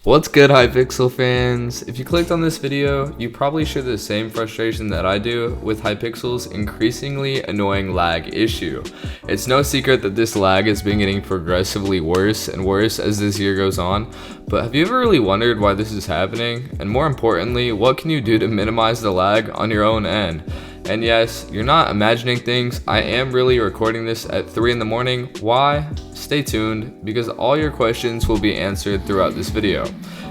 What's good, Hypixel fans? If you clicked on this video, you probably share the same frustration that I do with Hypixel's increasingly annoying lag issue. It's no secret that this lag has been getting progressively worse and worse as this year goes on, but have you ever really wondered why this is happening? And more importantly, what can you do to minimize the lag on your own end? And yes, you're not imagining things. I am really recording this at 3 in the morning. Why? Stay tuned, because all your questions will be answered throughout this video.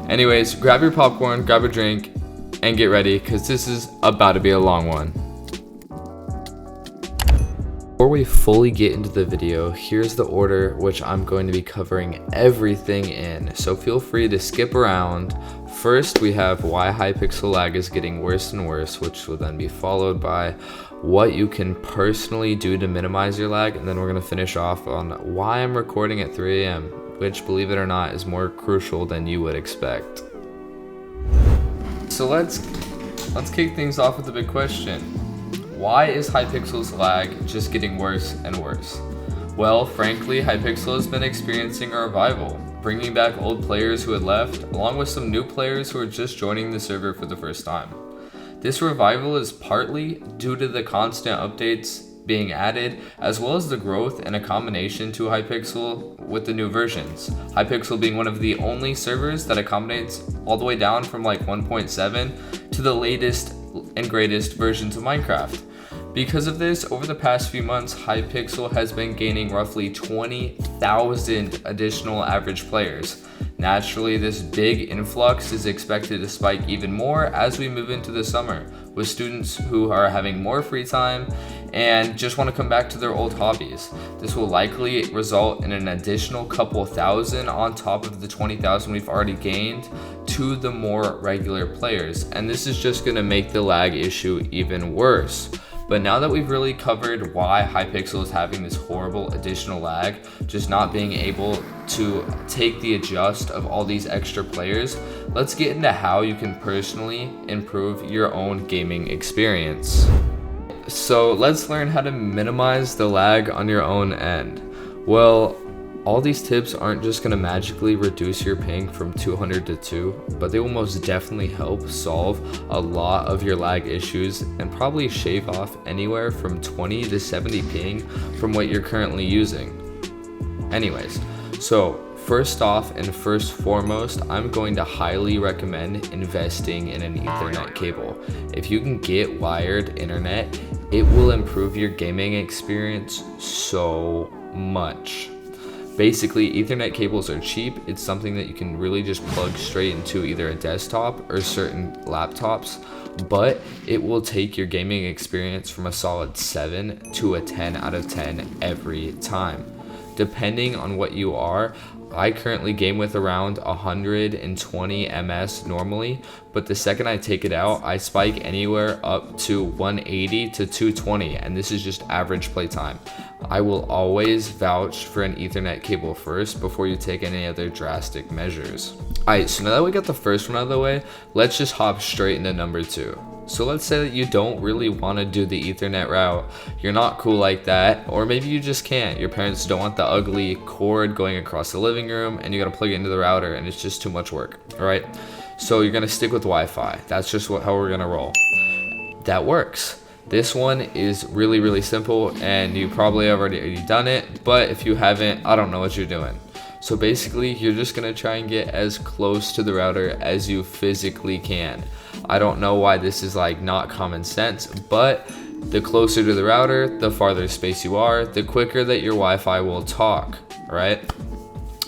Anyways, grab your popcorn, grab a drink, and get ready, because this is about to be a long one. Before we fully get into the video, here's the order which I'm going to be covering everything in, so feel free to skip around. First, we have why Hypixel lag is getting worse and worse, which will then be followed by what you can personally do to minimize your lag, and then we're going to finish off on why I'm recording at 3 a.m., which, believe it or not, is more crucial than you would expect. So let's kick things off with the big question. Why is Hypixel's lag just getting worse and worse? Well, frankly, Hypixel has been experiencing a revival, bringing back old players who had left, along with some new players who are just joining the server for the first time. This revival is partly due to the constant updates being added, as well as the growth and a combination to Hypixel with the new versions. Hypixel being one of the only servers that accommodates all the way down from like 1.7 to the latest and greatest versions of Minecraft. Because of this, over the past few months, Hypixel has been gaining roughly 20,000 additional average players. Naturally, this big influx is expected to spike even more as we move into the summer, with students who are having more free time and just want to come back to their old hobbies. This will likely result in an additional couple thousand on top of the 20,000 we've already gained to the more regular players, and this is just going to make the lag issue even worse. But now that we've really covered why Hypixel is having this horrible additional lag, just not being able to take the adjust of all these extra players, let's get into how you can personally improve your own gaming experience. So let's learn how to minimize the lag on your own end. Well, all these tips aren't just going to magically reduce your ping from 200 to 2, but they will most definitely help solve a lot of your lag issues and probably shave off anywhere from 20 to 70 ping from what you're currently using. Anyways, so first off and first foremost, I'm going to highly recommend investing in an Ethernet cable. If you can get wired internet, it will improve your gaming experience so much. Basically, Ethernet cables are cheap. It's something that you can really just plug straight into either a desktop or certain laptops, but it will take your gaming experience from a solid 7 to a 10 out of 10 every time. Depending on what you are, I currently game with around 120 ms normally, but the second I take it out, I spike anywhere up to 180 to 220, and this is just average play time. I will always vouch for an Ethernet cable first before you take any other drastic measures. Alright, so now that we got the first one out of the way, let's just hop straight into number 2. So let's say that you don't really want to do the Ethernet route, you're not cool like that, or maybe you just can't. Your parents don't want the ugly cord going across the living room and you gotta plug it into the router and it's just too much work, alright? So you're gonna stick with Wi-Fi. That's just how we're gonna roll. That works. This one is really simple and you probably have already done it, but if you haven't, I don't know what you're doing. So basically, you're just gonna try and get as close to the router as you physically can. I don't know why this is like not common sense, but the closer to the router, the farther space you are, the quicker that your Wi-Fi will talk, right?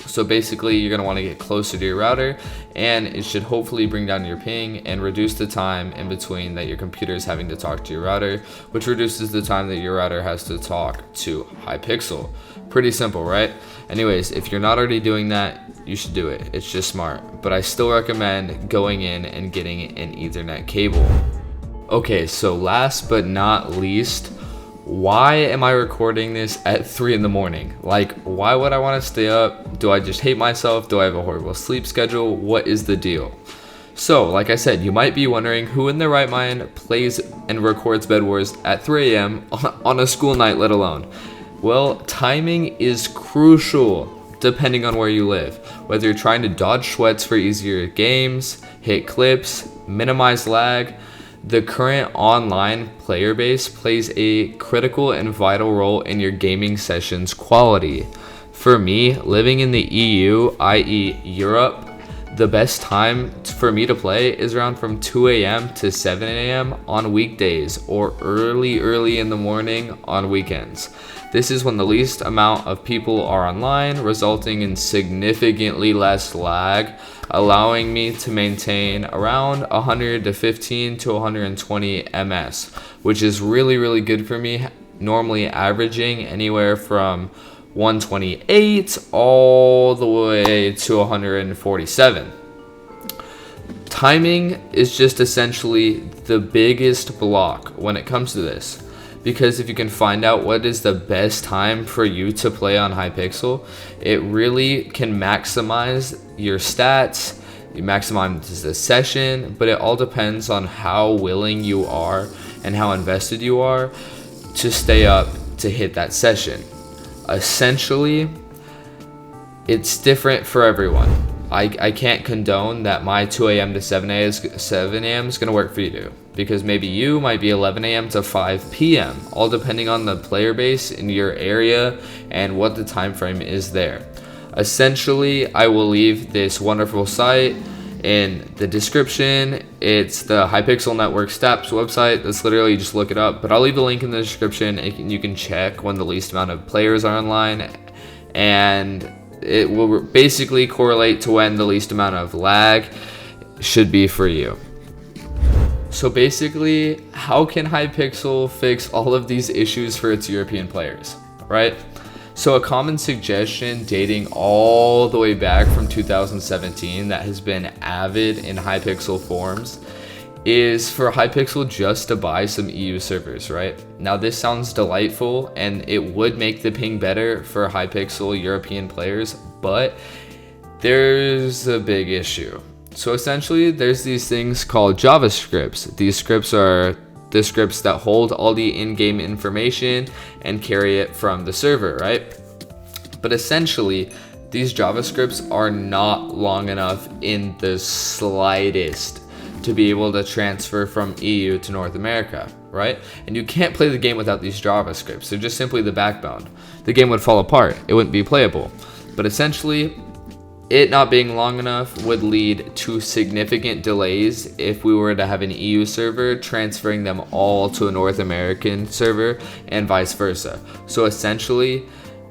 So basically, you're gonna wanna get closer to your router, and it should hopefully bring down your ping and reduce the time in between that your computer is having to talk to your router, which reduces the time that your router has to talk to Hypixel. Pretty simple, right? Anyways, if you're not already doing that, you should do it. It's just smart. But I still recommend going in and getting an Ethernet cable. Okay, so last but not least, why am I recording this at 3 in the morning? Like, why would I want to stay up? Do I just hate myself? Do I have a horrible sleep schedule? What is the deal? So, like I said, you might be wondering who in their right mind plays and records Bed Wars at 3 a.m. on a school night, let alone. Well, timing is crucial. depending on where you live. Whether you're trying to dodge sweats for easier games, hit clips, minimize lag, the current online player base plays a critical and vital role in your gaming session's quality. For me, living in the EU, i.e. Europe, the best time for me to play is around from 2 a.m. to 7 a.m. on weekdays or early in the morning on weekends. This is when the least amount of people are online, resulting in significantly less lag, allowing me to maintain around 115 to 120 ms, which is really good for me, normally averaging anywhere from 128 all the way to 147. Timing is just essentially the biggest block when it comes to this, because if you can find out what is the best time for you to play on Hypixel, it really can maximize your stats, you maximize the session, but it all depends on how willing you are and how invested you are to stay up to hit that session. Essentially, it's different for everyone. I can't condone that my 2 a.m. to 7 a.m. is going to work for you, because maybe you might be 11 a.m. to 5 p.m., all depending on the player base in your area and what the time frame is there. Essentially, I will leave this wonderful site in the description. It's the Hypixel Network Stats website. That's literally, just look it up, but I'll leave the link in the description and you can check when the least amount of players are online, and it will basically correlate to when the least amount of lag should be for you. So basically, how can Hypixel fix all of these issues for its European players, right? So a common suggestion dating all the way back from 2017 that has been avid in Hypixel forums is for Hypixel just to buy some EU servers, right? Now this sounds delightful and it would make the ping better for Hypixel European players, but there's a big issue. So essentially, there's these things called JavaScripts. These scripts are the scripts that hold all the in-game information and carry it from the server, right? But essentially, these JavaScripts are not long enough in the slightest to be able to transfer from EU to North America, right? And you can't play the game without these JavaScripts. They're just simply the backbone. The game would fall apart. It wouldn't be playable. But essentially, it not being long enough would lead to significant delays if we were to have an EU server transferring them all to a North American server and vice versa. So essentially,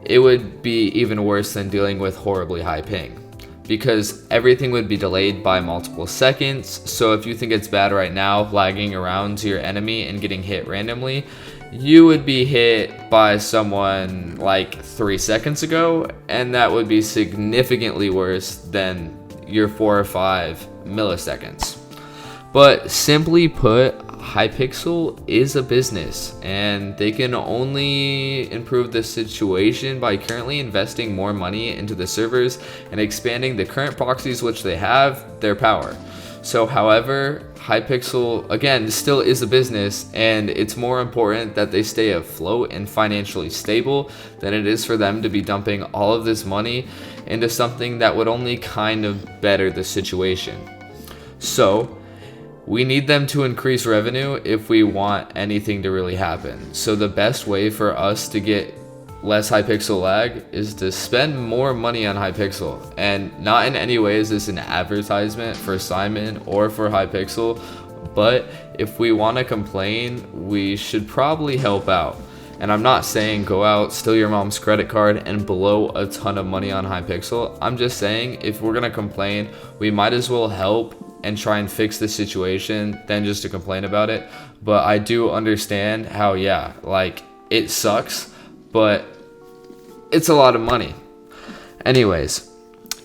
it would be even worse than dealing with horribly high ping, because everything would be delayed by multiple seconds. So if you think it's bad right now, lagging around to your enemy and getting hit randomly, you would be hit by someone like 3 seconds ago, and that would be significantly worse than your 4 or 5 milliseconds. But simply put, Hypixel is a business, and they can only improve the situation by currently investing more money into the servers and expanding the current proxies which they have, their power. So however, Hypixel, again, still is a business, and it's more important that they stay afloat and financially stable than it is for them to be dumping all of this money into something that would only kind of better the situation. So we need them to increase revenue if we want anything to really happen. So the best way for us to get less Hypixel lag is to spend more money on Hypixel. And not in any way is this an advertisement for Simon or for Hypixel, but if we want to complain, we should probably help out. And I'm not saying go out, steal your mom's credit card, and blow a ton of money on Hypixel. I'm just saying if we're gonna complain, we might as well help and try and fix the situation than just to complain about it. But I do understand how, yeah, like, it sucks, but it's a lot of money. Anyways,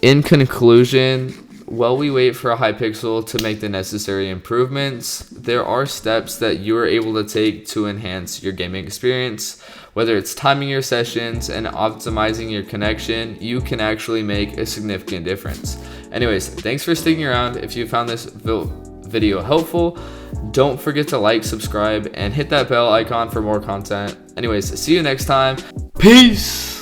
in conclusion, while we wait for Hypixel to make the necessary improvements, there are steps that you are able to take to enhance your gaming experience. Whether it's timing your sessions and optimizing your connection, you can actually make a significant difference. Anyways, thanks for sticking around. If you found this video helpful, don't forget to like, subscribe, and hit that bell icon for more content. Anyways, see you next time. Peace!